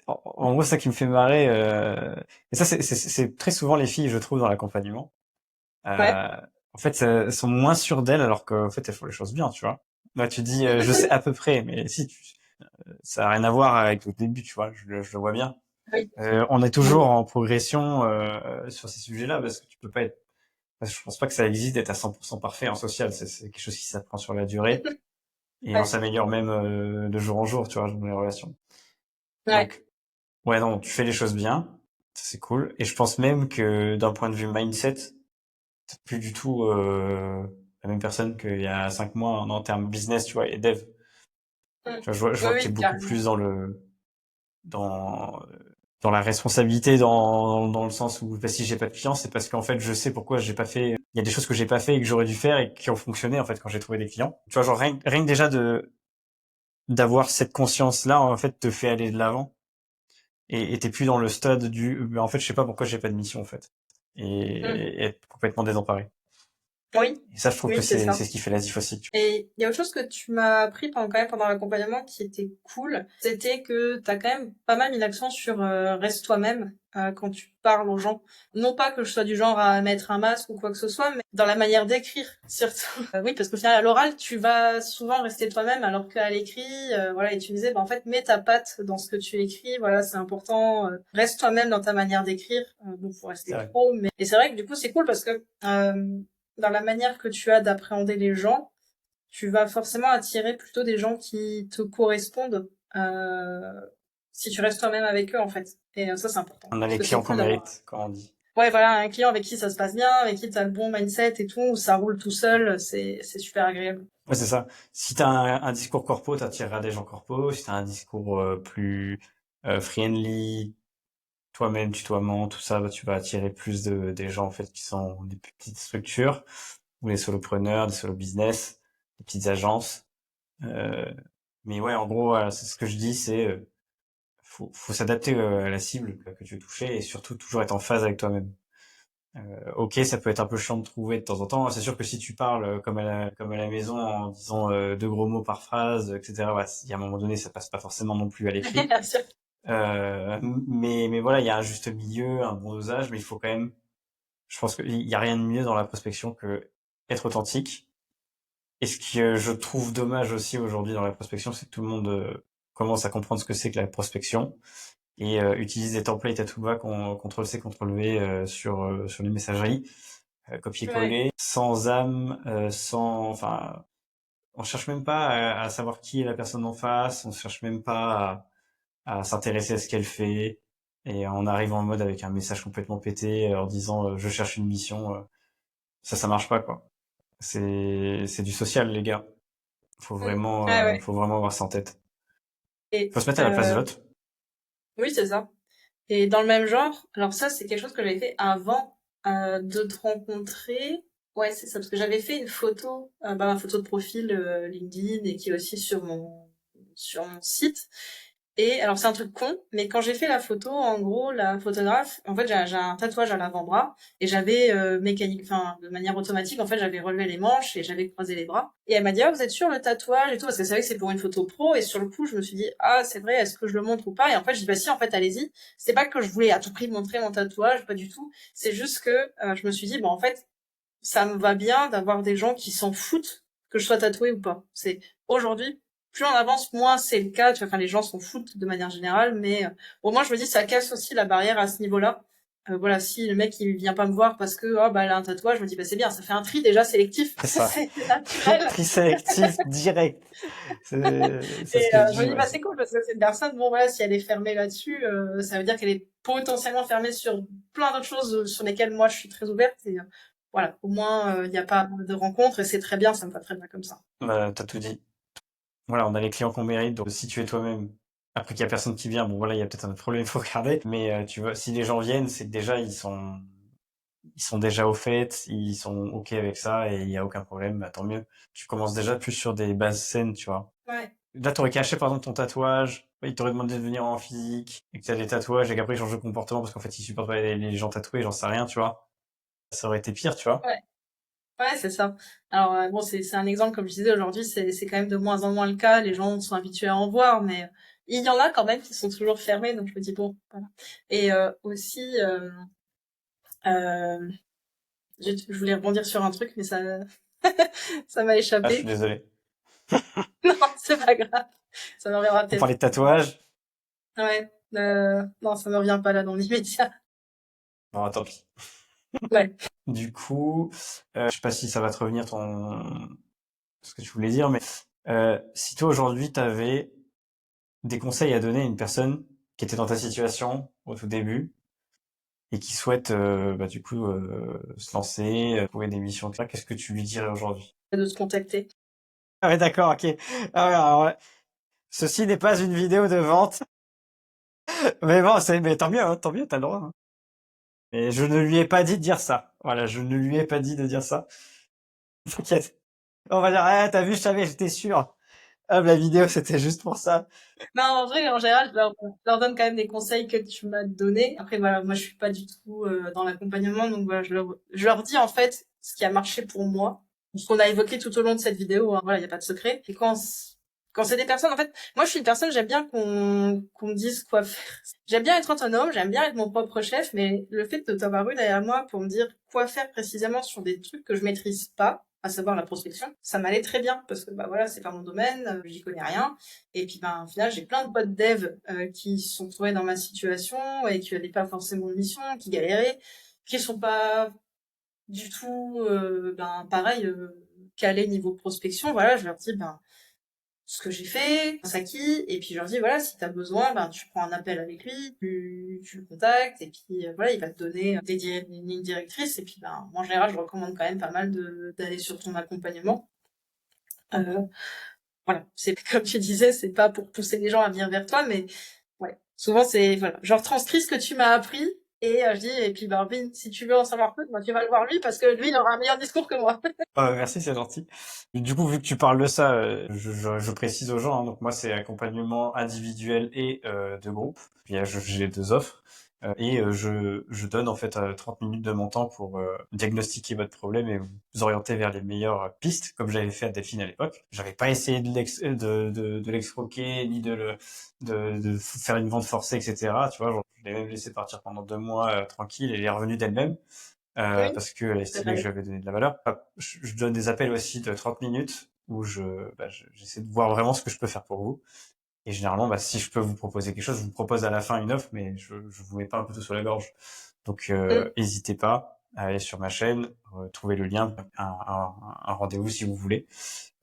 En gros, ça qui me fait marrer. Et ça, c'est très souvent les filles, je trouve, dans l'accompagnement. Ouais. Euh, En fait, elles sont moins sûres d'elles, alors qu'en fait, elles font les choses bien, tu vois. Là, tu dis, je sais à peu près, mais si, ça a rien à voir avec le début, tu vois. Je le vois bien. Oui. On est Oui. toujours en progression sur ces sujets-là, parce que tu peux pas être. Parce que je pense pas que ça existe d'être à 100% parfait en social. C'est quelque chose qui s'apprend sur la durée et on Ouais. s'améliore même de jour en jour, tu vois, dans les relations. Ouais. Donc, ouais, non, tu fais les choses bien, ça, c'est cool. Et je pense même que d'un point de vue mindset, t'es plus du tout la même personne qu'il y a 5 mois en termes business, tu vois, et dev. Mm. Tu vois, je Oui, vois que t'es oui, beaucoup plus carrément. dans dans la responsabilité, dans le sens où bah, si j'ai pas de clients, c'est parce qu'en fait je sais pourquoi j'ai pas fait. Il y a des choses que j'ai pas fait et que j'aurais dû faire et qui ont fonctionné en fait quand j'ai trouvé des clients. Tu vois, genre rien que déjà de d'avoir cette conscience-là, en fait, te fait aller de l'avant et t'es plus dans le stade du, en fait, je sais pas pourquoi j'ai pas de mission, en fait. Mm. et être complètement désemparé. Oui, Et ça, je trouve que oui, c'est ça. c'est ce qui fait la diff aussi. Et il y a autre chose que tu m'as appris quand même pendant l'accompagnement qui était cool, c'était que t'as quand même pas mal mis l'accent sur reste toi-même quand tu parles aux gens. Non pas que je sois du genre à mettre un masque ou quoi que ce soit, mais dans la manière d'écrire surtout. Oui, parce qu'au final à l'oral tu vas souvent rester toi-même, alors qu'à l'écrit, voilà, et tu disais, bah, en fait mets ta patte dans ce que tu écris, voilà, c'est important. Reste toi-même dans ta manière d'écrire. Bon, faut C'est rester vrai. pro, mais et c'est vrai que du coup c'est cool parce que dans la manière que tu as d'appréhender les gens, tu vas forcément attirer plutôt des gens qui te correspondent si tu restes toi-même avec eux en fait. Et ça c'est important On a parce les que c'est clients qu'on cool d'avoir mérite, comme on dit. ouais voilà un client avec qui ça se passe bien, avec qui tu as le bon mindset et tout, où ça roule tout seul, c'est super agréable. Ouais, c'est ça. Si t'as un discours corpo, t'attireras des gens corpo. Si t'as un discours plus friendly, toi-même, tutoiement, tout ça, bah, tu vas attirer plus des gens en fait qui sont des petites structures ou des solopreneurs, des solo business, des petites agences. Euh, mais ouais, en gros, voilà, c'est ce que je dis, c'est faut s'adapter à la cible que tu veux toucher et surtout toujours être en phase avec toi-même. Ok, ça peut être un peu chiant de trouver de temps en temps. C'est sûr que si tu parles comme à la maison en disant deux gros mots par phrase, etc., ouais, il y a un moment donné, ça passe pas forcément non plus à l'écrit. Bien sûr. Mais voilà, il y a un juste milieu, un bon dosage, mais il faut quand même. Je pense qu'il y a rien de mieux dans la prospection que être authentique. Et ce que je trouve dommage aussi aujourd'hui dans la prospection, c'est que tout le monde commence à comprendre ce que c'est que la prospection et utilise des templates à tout va, CTRL-C, CTRL-V sur les messageries, Ouais. copier-coller, sans âme, enfin, on cherche même pas à savoir qui est la personne en face, on cherche même pas à s'intéresser à ce qu'elle fait, et on arrive en mode avec un message complètement pété en disant je cherche une mission, ça marche pas quoi. C'est du social les gars. Mm. Ouais, ouais. Faut vraiment avoir ça en tête. Et Faut se mettre à la place de l'autre. oui c'est ça. Et dans le même genre, alors ça c'est quelque chose que j'avais fait avant de te rencontrer. Ouais, c'est ça, parce que j'avais fait une photo, bah, ma photo de profil LinkedIn et qui est aussi sur mon site. Et alors c'est un truc con, mais quand j'ai fait la photo, en gros, la photographe, en fait, j'ai un tatouage à l'avant-bras et j'avais enfin de manière automatique, en fait, j'avais relevé les manches et j'avais croisé les bras. Et elle m'a dit ah vous êtes sûr le tatouage et tout parce que c'est vrai que c'est pour une photo pro et sur le coup je me suis dit ah c'est vrai est-ce que je le montre ou pas et en fait je dis bah si en fait allez-y. C'est pas que je voulais à tout prix montrer mon tatouage, pas du tout. C'est juste que je me suis dit bon en fait ça me va bien d'avoir des gens qui s'en foutent que je sois tatouée ou pas. C'est aujourd'hui, plus on avance, moins c'est le cas. Tu vois, enfin, les gens s'en foutent de manière générale, mais au moins je me dis ça casse aussi la barrière à ce niveau-là. Voilà, si le mec il vient pas me voir parce que oh bah elle a un tatouage, je me dis bah c'est bien, ça fait un tri déjà sélectif, C'est ça. c'est naturel. Tri sélectif direct. C'est Et ce que je je me dis, dis ouais. bah c'est cool parce que cette personne, bon voilà, si elle est fermée là-dessus, ça veut dire qu'elle est potentiellement fermée sur plein d'autres choses sur lesquelles moi je suis très ouverte. Et voilà, au moins il n'y a pas de rencontres et c'est très bien, ça me va très bien comme ça. Bah, t'as tout dit. Voilà, on a les clients qu'on mérite, donc si tu es toi-même, après qu'il y a personne qui vient, bon voilà, il y a peut-être un autre problème, il faut regarder. Mais tu vois, si les gens viennent, c'est que déjà ils sont déjà au fait, ils sont ok avec ça et il y a aucun problème, bah, tant mieux. Tu commences déjà plus sur des bases saines, tu vois. Ouais, Là, t'aurais caché par exemple ton tatouage, il t'aurait demandé de venir en physique, et que t'as des tatouages et qu'après il change de comportement parce qu'en fait il supporte pas les gens tatoués, j'en sais rien, tu vois. Ça aurait été pire, tu vois. ouais, ouais, c'est ça. Alors bon, c'est un exemple comme je disais aujourd'hui, c'est quand même de moins en moins le cas. Les gens sont habitués à en voir, mais il y en a quand même qui sont toujours fermés, donc je me dis bon, voilà. Et aussi, euh, je voulais rebondir sur un truc, mais ça ça m'a Ah, je suis échappé. désolé. Non, c'est pas grave. Ça me reviendra On peut-être. parlait de tatouage. Ouais. Non, ça me revient pas là dans l'immédiat. Bon, tant pis. Ouais. Du coup, je sais pas si ça va te revenir ce que tu voulais dire, mais si toi aujourd'hui t'avais des conseils à donner à une personne qui était dans ta situation au tout début et qui souhaite bah, du coup se lancer, trouver des missions, etc., qu'est-ce que tu lui dirais aujourd'hui? De se contacter. Ah ouais, d'accord, ok. Ah ouais, alors, ouais. Ceci n'est pas une vidéo de vente, mais bon, mais tant mieux, t'as le droit, hein. Mais je ne lui ai pas dit de dire ça. Voilà, je ne lui ai pas dit de dire ça. T'inquiète. On va dire, ah, t'as vu, je savais, j'étais sûr. Ah, la vidéo, c'était juste pour ça. Non, en vrai, en général, je leur donne quand même des conseils que tu m'as donnés. Après, voilà, moi, je suis pas du tout dans l'accompagnement, donc voilà, je leur dis en fait ce qui a marché pour moi, ce qu'on a évoqué tout au long de cette vidéo. Hein, voilà, il y a pas de secret. Et quand c'est des personnes, en fait, moi, je suis une personne, j'aime bien qu'on me dise quoi faire. J'aime bien être autonome, j'aime bien être mon propre chef, mais le fait de t'avoir eu derrière moi pour me dire quoi faire précisément sur des trucs que je maîtrise pas, à savoir la prospection, ça m'allait très bien parce que bah voilà, c'est pas mon domaine, j'y connais rien. Et puis, ben, au final, j'ai plein de potes dev qui se sont trouvés dans ma situation et qui n'avaient pas forcément de mission, qui galéraient, qui sont pas du tout, ben, pareil, calés niveau prospection. Voilà, je leur dis, ben, ce que j'ai fait, ça qui, et puis je leur dis, voilà, si t'as besoin, ben, tu prends un appel avec lui, tu le contactes, et puis voilà, il va te donner une ligne directrice, et puis ben, moi, en général, je recommande quand même pas mal d'aller sur ton accompagnement. Euh, voilà, c'est comme tu disais, c'est pas pour pousser les gens à venir vers toi, mais ouais, souvent c'est voilà, je retranscris ce que tu m'as appris et je dis et puis Barbine, si tu veux en savoir plus, ben, tu vas le voir lui parce que lui il aura un meilleur discours que moi. Merci, c'est gentil. Du coup, vu que tu parles de ça, je précise aux gens, hein, donc moi, c'est accompagnement individuel et de groupe. Puis j'ai deux offres. Et je donne en fait 30 minutes de mon temps pour diagnostiquer votre problème et vous orienter vers les meilleures pistes, comme j'avais fait à Delphine à l'époque. J'avais pas essayé de l'excroquer, ni de faire une vente forcée, etc. Tu vois, genre, je l'ai même laissé partir pendant 2 mois tranquille et elle est revenue d'elle-même. Oui, Parce qu'elle c'est estimait que je vrai. lui avais donné de la valeur. Je donne des appels aussi de 30 minutes où j'essaie de voir vraiment ce que je peux faire pour vous. Et généralement, si je peux vous proposer quelque chose, je vous propose à la fin une offre, mais je vous mets pas un peu tout sur la gorge. Donc, Mm. n'hésitez pas à aller sur ma chaîne, trouver le lien, un rendez-vous si vous voulez.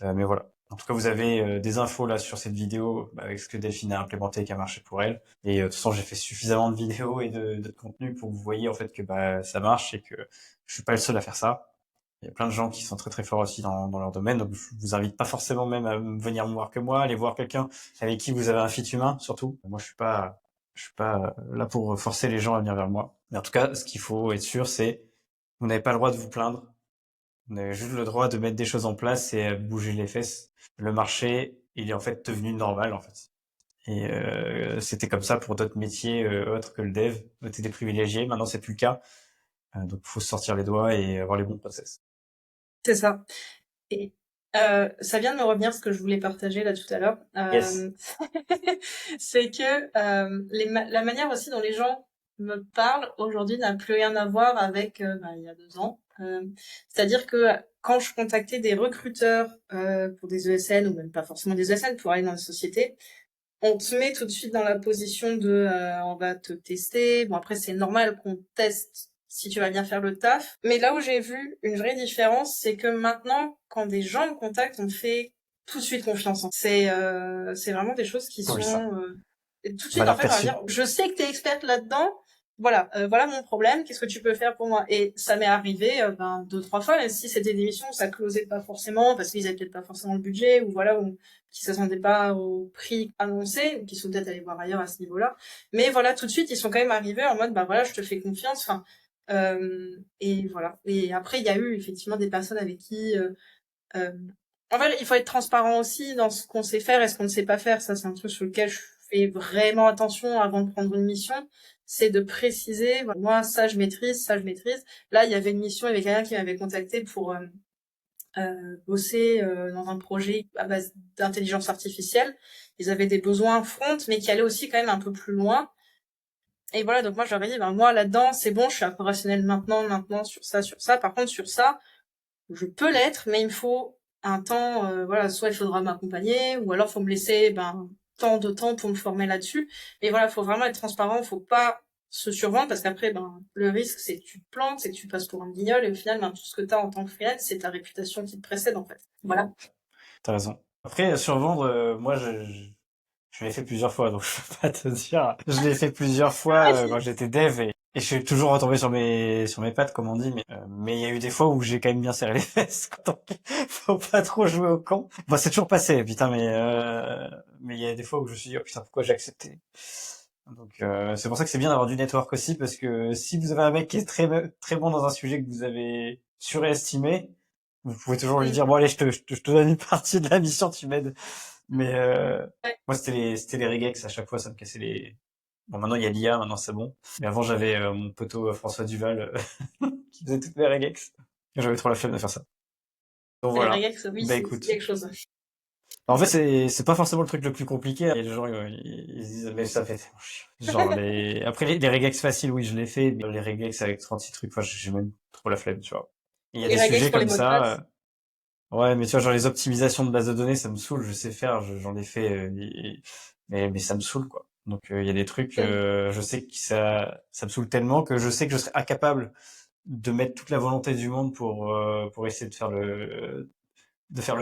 Mais voilà. En tout cas, vous avez des infos là sur cette vidéo avec ce que Delphine a implémenté et qui a marché pour elle. Et de toute façon, j'ai fait suffisamment de vidéos et de contenu pour que vous voyez en fait que ça marche et que je suis pas le seul à faire ça. Il y a plein de gens qui sont très très forts aussi dans leur domaine. Donc, je vous invite pas forcément même à venir me voir que moi, aller voir quelqu'un avec qui vous avez un fit humain surtout. Moi, je suis pas là pour forcer les gens à venir vers moi. Mais en tout cas, ce qu'il faut être sûr, c'est vous n'avez pas le droit de vous plaindre. On avait juste le droit de mettre des choses en place et bouger les fesses. Le marché, il est en fait devenu normal en fait. Et c'était comme ça pour d'autres métiers autres que le dev. On était des privilégiés, maintenant c'est plus le cas. Donc il faut se sortir les doigts et avoir les bons process. C'est ça. Et ça vient de me revenir ce que je voulais partager là tout à l'heure. Yes. C'est que la manière aussi dont les gens me parlent aujourd'hui n'a plus rien à voir avec il y a 2 ans. C'est-à-dire que quand je contactais des recruteurs pour des ESN ou même pas forcément des ESN pour aller dans une société, on te met tout de suite dans la position de on va te tester. Bon après c'est normal qu'on teste si tu vas bien faire le taf. Mais là où j'ai vu une vraie différence, c'est que maintenant, quand des gens me contactent, on me fait tout de suite confiance. C'est vraiment des choses qui Oui, ça. sont et tout de suite en Valeur fait on va perçue. dire je sais que t'es experte là-dedans. Voilà, voilà mon problème. Qu'est-ce que tu peux faire pour moi? Et ça m'est arrivé 2, 3 fois, même si c'était des missions où ça closait pas forcément parce qu'ils avaient peut-être pas forcément le budget ou voilà ou qui s'attendaient pas au prix annoncé ou qui sont peut-être allés voir ailleurs à ce niveau-là. Mais voilà, tout de suite ils sont quand même arrivés en mode bah voilà je te fais confiance. Enfin et voilà. Et après il y a eu effectivement des personnes avec qui euh, en fait, il faut être transparent aussi dans ce qu'on sait faire et ce qu'on ne sait pas faire. Ça, c'est un truc sur lequel je fais vraiment attention avant de prendre une mission. C'est de préciser, voilà, moi, ça, je maîtrise, ça, je maîtrise. Là, il y avait une mission, il y avait quelqu'un qui m'avait contacté pour bosser dans un projet à base d'intelligence artificielle. Ils avaient des besoins front, mais qui allaient aussi quand même un peu plus loin. Et voilà, donc moi, j'aurais dit, ben, moi, là-dedans, c'est bon, je suis opérationnel maintenant, sur ça, sur ça. Par contre, sur ça, je peux l'être, mais il me faut un temps, voilà, soit il faudra m'accompagner, ou alors faut me laisser tant de temps pour me former là-dessus. Mais voilà, faut vraiment être transparent, faut pas se survendre, parce qu'après, le risque, c'est que tu te plantes, c'est que tu passes pour un guignol, et au final, tout ce que t'as en tant que freelance, c'est ta réputation qui te précède, en fait. Voilà. T'as raison. Après, survendre, moi, je l'ai fait plusieurs fois, donc je peux pas te dire. Je l'ai fait plusieurs fois quand j'étais dev et je suis toujours retombé sur mes pattes, comme on dit. Mais il y a eu des fois où j'ai quand même bien serré les fesses. Donc, faut pas trop jouer au camp. Bon, c'est toujours passé, putain, mais il y a des fois où je me suis dit, oh putain, pourquoi j'ai accepté? Donc, c'est pour ça que c'est bien d'avoir du network aussi, parce que si vous avez un mec qui est très bon dans un sujet que vous avez surestimé, vous pouvez toujours lui Mm. dire, bon allez, je te donne une partie de la mission, tu m'aides. Mais Ouais. moi, c'était les regex. À chaque fois, ça me cassait les... Bon, maintenant, il y a l'IA, maintenant, c'est bon. Mais avant, j'avais mon poteau François Duval qui faisait toutes mes regex. J'avais trop la flemme de faire ça. Donc Les voilà. regex, oui, Bah c'est écoute. quelque chose. En fait, c'est pas forcément le truc le plus compliqué. Il y a des gens, ils se disent, mais ça fait tellement chier. Genre, après, les regex faciles, oui, je l'ai fait. Mais les regex avec 36 trucs, enfin, j'ai même trop la flemme, tu vois. Il y a Les des regex sujets pour les comme mots de ça. passe. Ouais, mais tu vois, genre les optimisations de base de données, ça me saoule, je sais faire, j'en ai fait, mais ça me saoule, quoi. Donc, il y a des trucs, je sais que ça me saoule tellement que je sais que je serais incapable de mettre toute la volonté du monde pour essayer de faire le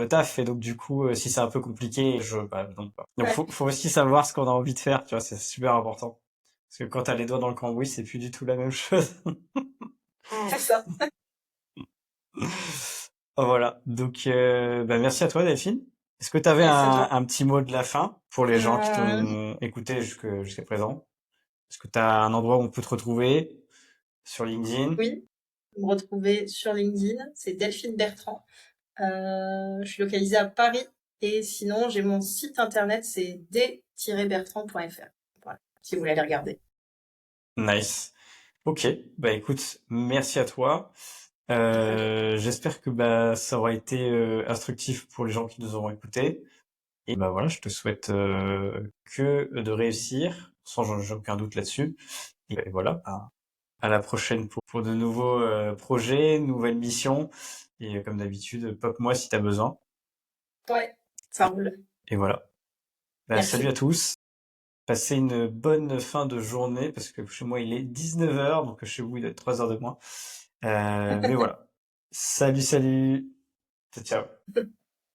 taf. Et donc, du coup, si c'est un peu compliqué, bah, non, pas. Donc, Ouais, faut aussi savoir ce qu'on a envie de faire, tu vois, c'est super important. Parce que quand t'as les doigts dans le cambouis, c'est plus du tout la même chose. c'est ça. Voilà. Donc, bah, merci à toi, Delphine. Est-ce que tu avais Merci à toi. un petit mot de la fin pour les gens qui Euh, t'ont écouté jusqu'à présent? Est-ce que tu as un endroit où on peut te retrouver sur LinkedIn? oui, vous me retrouvez sur LinkedIn, c'est Delphine Bertrand. Je suis localisée à Paris et sinon j'ai mon site internet, c'est d-bertrand.fr. Voilà, si vous voulez aller regarder. Nice. Ok. Bah écoute, merci à toi. J'espère que bah ça aura été instructif pour les gens qui nous auront écoutés. Et bah voilà, je te souhaite que de réussir, sans j'ai aucun doute là-dessus. Et voilà, à la prochaine pour de nouveaux projets, nouvelles missions. Et comme d'habitude, pop-moi si t'as besoin. Ouais, ça roule. Et voilà. Bah, salut Merci. à tous. Passez une bonne fin de journée parce que chez moi il est 19h, donc chez vous il doit être 3 heures de moins. Mais voilà. Salut, salut. Ciao, ciao.